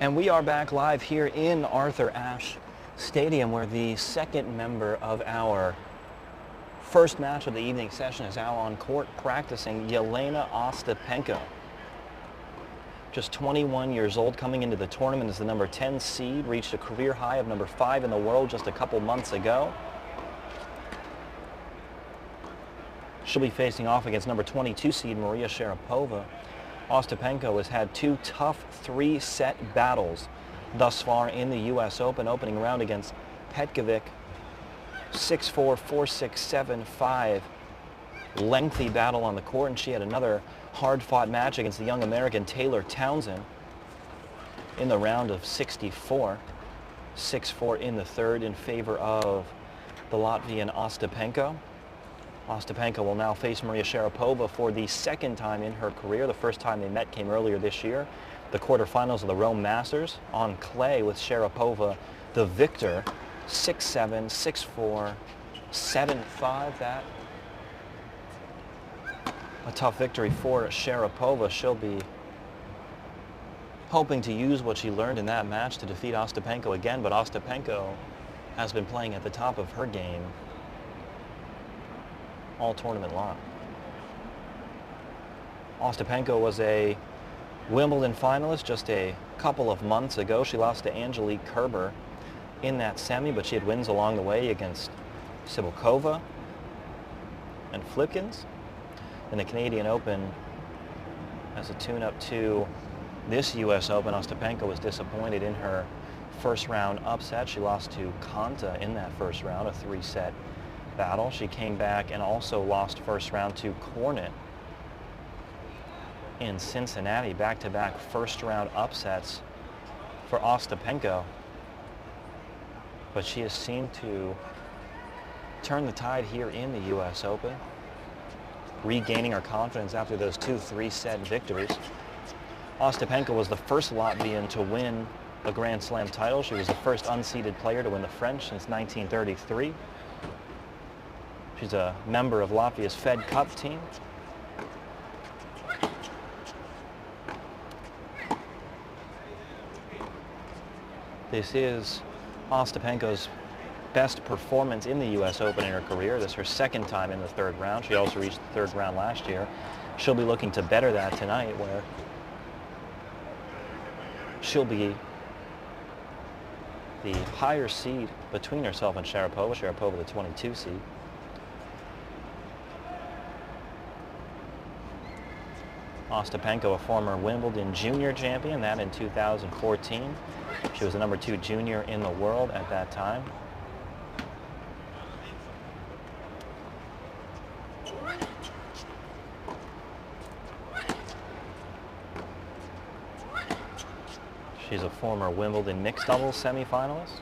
And we are back live here in Arthur Ashe Stadium, where the second member of our first match of the evening session is out on court practicing, Jeļena Ostapenko. Just 21 years old, coming into the tournament as the number 10 seed, reached a career high of number 5 in the world just a couple months ago. She'll be facing off against number 22 seed Maria Sharapova. Ostapenko has had two tough three-set battles thus far in the U.S. Open, opening round against Petkovic, 6-4, 4-6, 7-5. Lengthy battle on the court, and she had another hard-fought match against the young American Taylor Townsend in the round of 64. 6-4 in the third in favor of the Latvian Ostapenko. Ostapenko will now face Maria Sharapova for the second time in her career. The first time they met came earlier this year, the quarterfinals of the Rome Masters on clay, with Sharapova the victor. 6-7, 6-4, 7-5. That a tough victory for Sharapova. She'll be hoping to use what she learned in that match to defeat Ostapenko again, but Ostapenko has been playing at the top of her game all tournament long. Ostapenko was a Wimbledon finalist just a couple of months ago. She lost to Angelique Kerber in that semi, but she had wins along the way against Sibylkova and Flipkins. In the Canadian Open, as a tune-up to this U.S. Open, Ostapenko was disappointed in her first round upset. She lost to Konta in that first round, a three-set battle. She came back and also lost first round to Cornet in Cincinnati. Back-to-back first round upsets for Ostapenko. But she has seemed to turn the tide here in the U.S. Open, regaining her confidence after those two three-set victories. Ostapenko was the first Latvian to win a Grand Slam title. She was the first unseeded player to win the French since 1933. She's a member of Latvia's Fed Cup team. This is Ostapenko's best performance in the U.S. Open in her career. This is her second time in the third round. She also reached the third round last year. She'll be looking to better that tonight, where she'll be the higher seed between herself and Sharapova. Sharapova, the 22 seed. Ostapenko, a former Wimbledon junior champion, that in 2014. She was the number 2 junior in the world at that time. She's a former Wimbledon mixed doubles semifinalist,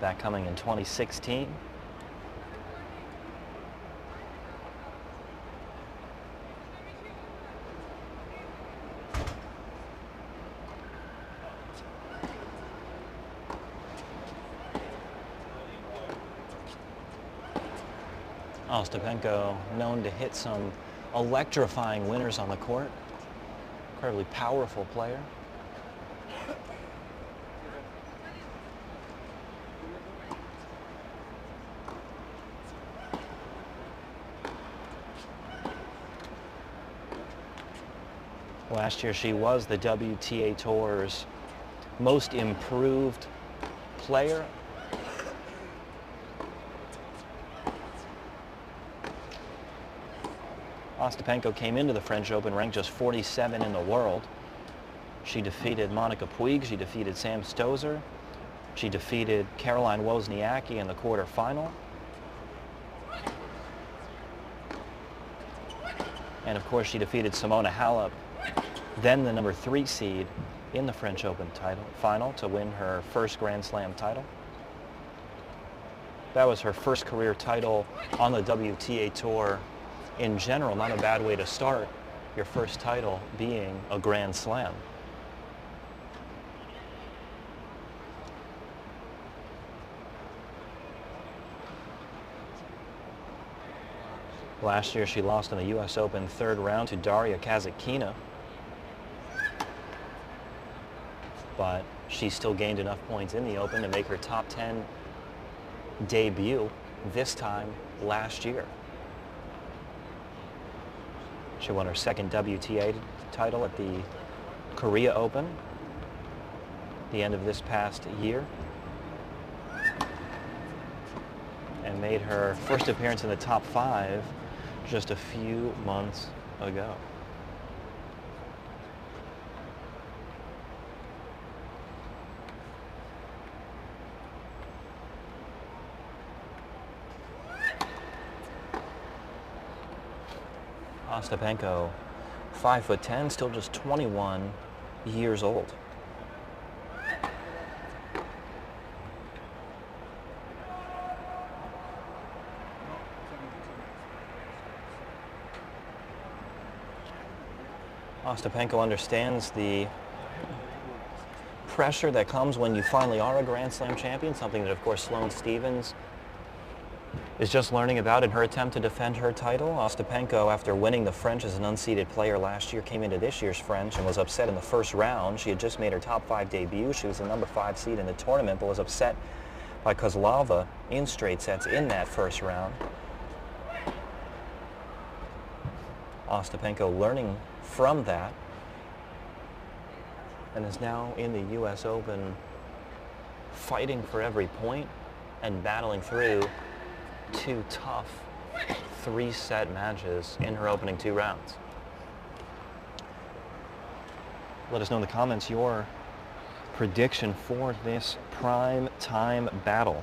that coming in 2016. Ostapenko, known to hit some electrifying winners on the court. Incredibly powerful player. Last year she was the WTA Tour's most improved player. Ostapenko came into the French Open ranked just 47 in the world. She defeated Monica Puig, she defeated Sam Stosur, she defeated Caroline Wozniacki in the quarterfinal. And of course she defeated Simona Halep, then the number 3 seed in the French Open final, to win her first Grand Slam title. That was her first career title on the WTA Tour in general. Not a bad way to start your first title being a Grand Slam. Last year she lost in the U.S. Open third round to Daria Kasatkina. but she still gained enough points in the Open to make her top 10 debut this time last year. She won her second WTA title at the Korea Open the end of this past year, and made her first appearance in the top 5 just a few months ago. Ostapenko, 5'10", still just 21 years old. Ostapenko understands the pressure that comes when you finally are a Grand Slam champion, something that, of course, Sloane Stephens is just learning about in her attempt to defend her title. Ostapenko, after winning the French as an unseeded player last year, came into this year's French and was upset in the first round. She had just made her top 5 debut. She was the number 5 seed in the tournament, but was upset by Kozlova in straight sets in that first round. Ostapenko learning from that and is now in the U.S. Open fighting for every point and battling through 2 tough 3-set matches in her opening 2 rounds. Let us know in the comments your prediction for this prime time battle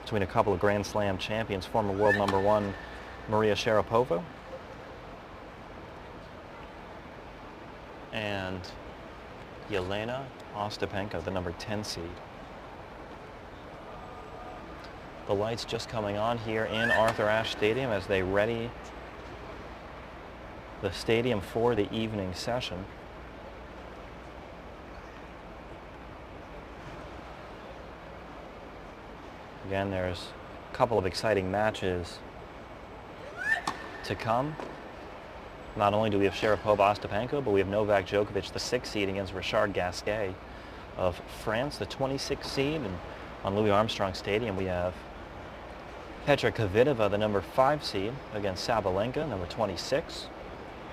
between a couple of Grand Slam champions, former world number 1 Maria Sharapova and Jeļena Ostapenko, the number 10 seed. The lights just coming on here in Arthur Ashe Stadium as they ready the stadium for the evening session. Again, there's a couple of exciting matches to come. Not only do we have Sharapova Ostapenko, but we have Novak Djokovic, the 6th seed, against Richard Gasquet of France, the 26th seed. And on Louis Armstrong Stadium, we have Petra Kvitova, the number 5 seed, against Sabalenka, number 26.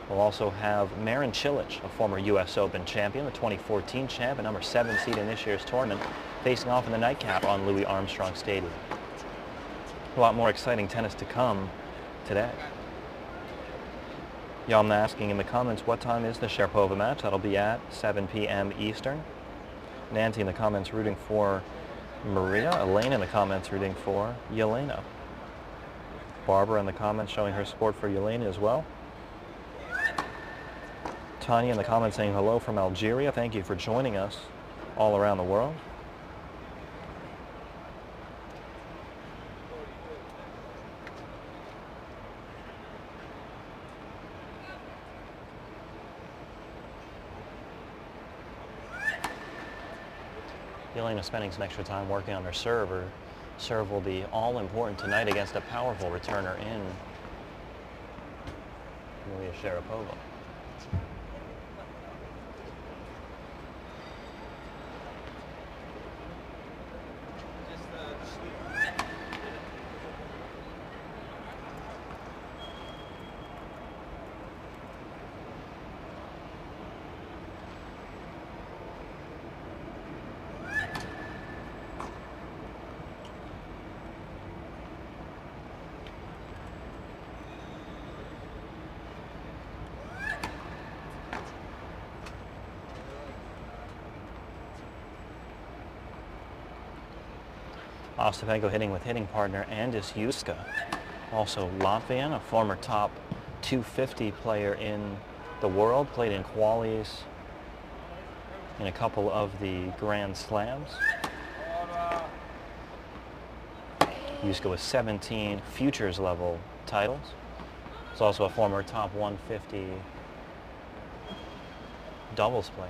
We'll also have Marin Cilic, a former U.S. Open champion, the 2014 champ, and number 7 seed in this year's tournament, facing off in the nightcap on Louis Armstrong Stadium. A lot more exciting tennis to come today. Y'all asking in the comments, what time is the Sharapova match? That'll be at 7 p.m. Eastern. Nancy in the comments rooting for Maria. Elaine in the comments rooting for Jeļena. Barbara in the comments showing her support for Jeļena as well. Tanya in the comments saying hello from Algeria. Thank you for joining us all around the world. Jeļena spending some extra time working on her serve. Her serve will be all important tonight against a powerful returner in Maria Sharapova. Ostapenko hitting with hitting partner Andis Juska, also Latvian, a former top 250 player in the world, played in qualies in a couple of the Grand Slams. Juska with 17 futures level titles. He's also a former top 150 doubles player.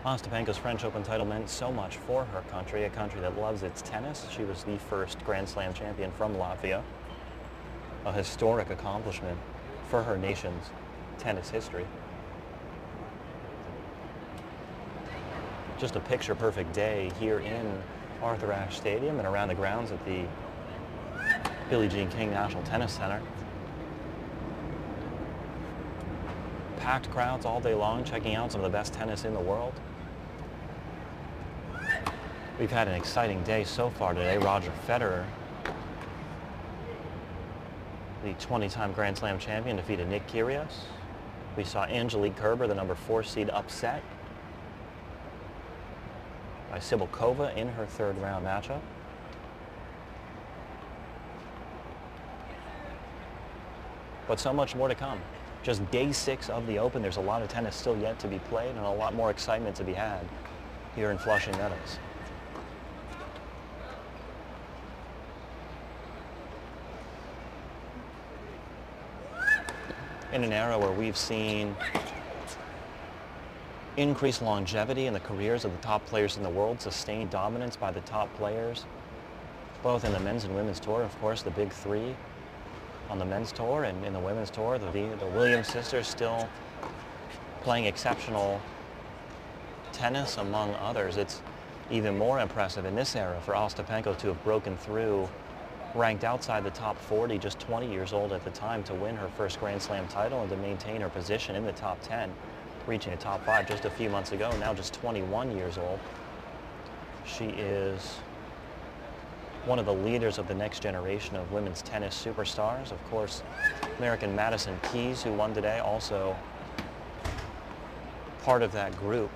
Ostapenko's French Open title meant so much for her country, a country that loves its tennis. She was the first Grand Slam champion from Latvia. a historic accomplishment for her nation's tennis history. Just a picture-perfect day here in Arthur Ashe Stadium and around the grounds at the Billie Jean King National Tennis Center. Packed crowds all day long checking out some of the best tennis in the world. We've had an exciting day so far today. Roger Federer, the 20-time Grand Slam champion, defeated Nick Kyrgios. We saw Angelique Kerber, the number 4 seed, upset by Cibulkova in her third round matchup. But so much more to come. Just day 6 of the Open. There's a lot of tennis still yet to be played and a lot more excitement to be had here in Flushing Meadows. In an era where we've seen increased longevity in the careers of the top players in the world, sustained dominance by the top players, both in the men's and women's tour. Of course, the big three on the men's tour, and in the women's tour, the Williams sisters still playing exceptional tennis among others. It's even more impressive in this era for Ostapenko to have broken through, ranked outside the top 40, just 20 years old at the time, to win her first Grand Slam title and to maintain her position in the top 10, reaching a top 5 just a few months ago, now just 21 years old. She is one of the leaders of the next generation of women's tennis superstars. Of course, American Madison Keys, who won today, also part of that group.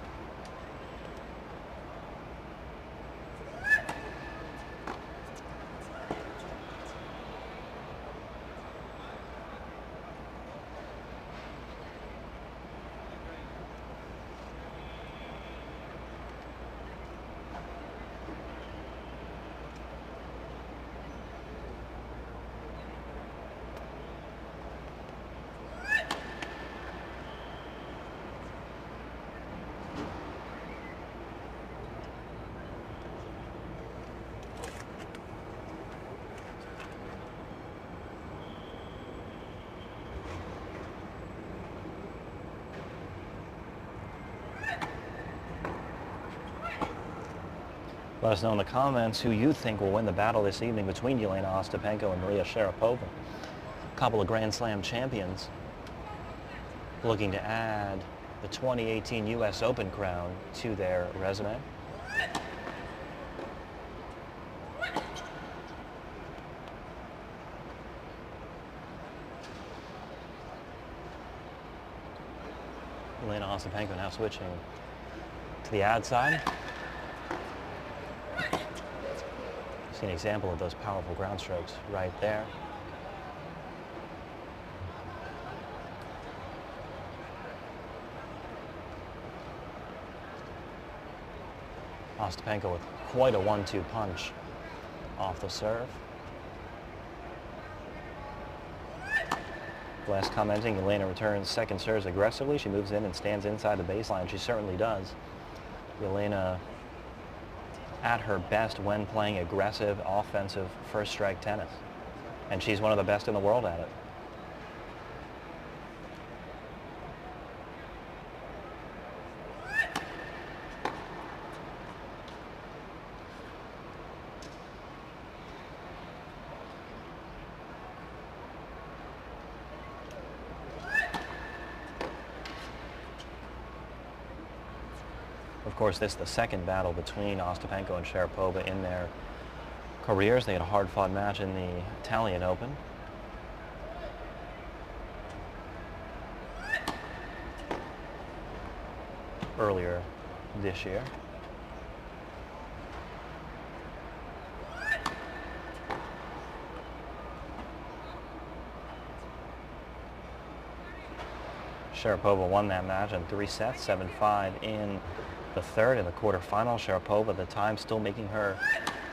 Let us know in the comments who you think will win the battle this evening between Jeļena Ostapenko and Maria Sharapova. A couple of Grand Slam champions looking to add the 2018 U.S. Open crown to their resume. Jeļena Ostapenko now switching to the ad side. See an example of those powerful ground strokes right there. Ostapenko with quite a 1-2 punch off the serve. Last commenting, Jeļena returns second serves aggressively. She moves in and stands inside the baseline. She certainly does. Jeļena at her best when playing aggressive, offensive, first strike tennis. And she's one of the best in the world at it. Of course, this is the second battle between Ostapenko and Sharapova in their careers. They had a hard-fought match in the Italian Open. Earlier this year. Sharapova won that match in 3 sets, 7-5 in the third. In the quarterfinal, Sharapova at the time still making her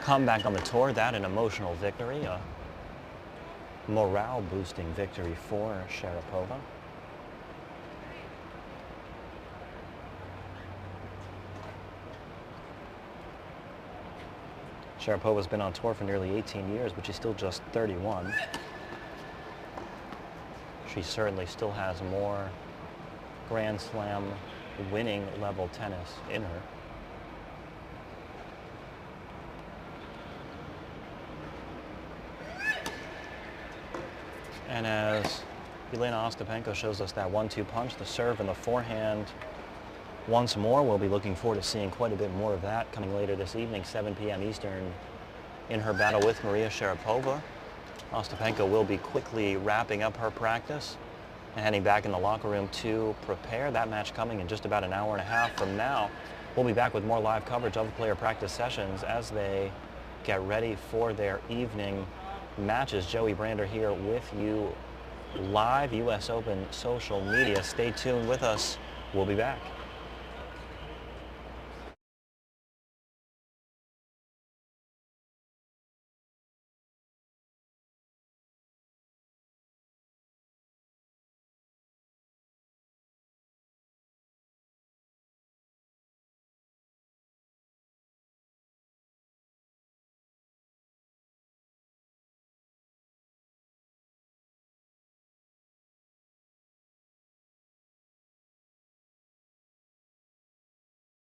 comeback on the tour. That an emotional victory, a morale-boosting victory for Sharapova. Sharapova's been on tour for nearly 18 years, but she's still just 31. she certainly still has more Grand Slam winning level tennis in her. And as Jeļena Ostapenko shows us that 1-2 punch, the serve and the forehand once more, we'll be looking forward to seeing quite a bit more of that coming later this evening, 7 p.m. Eastern, in her battle with Maria Sharapova. Ostapenko will be quickly wrapping up her practice and heading back in the locker room to prepare. That match coming in just about an hour and a half from now. We'll be back with more live coverage of the player practice sessions as they get ready for their evening matches. Joey Brander here with you live, U.S. Open social media. Stay tuned with us. We'll be back.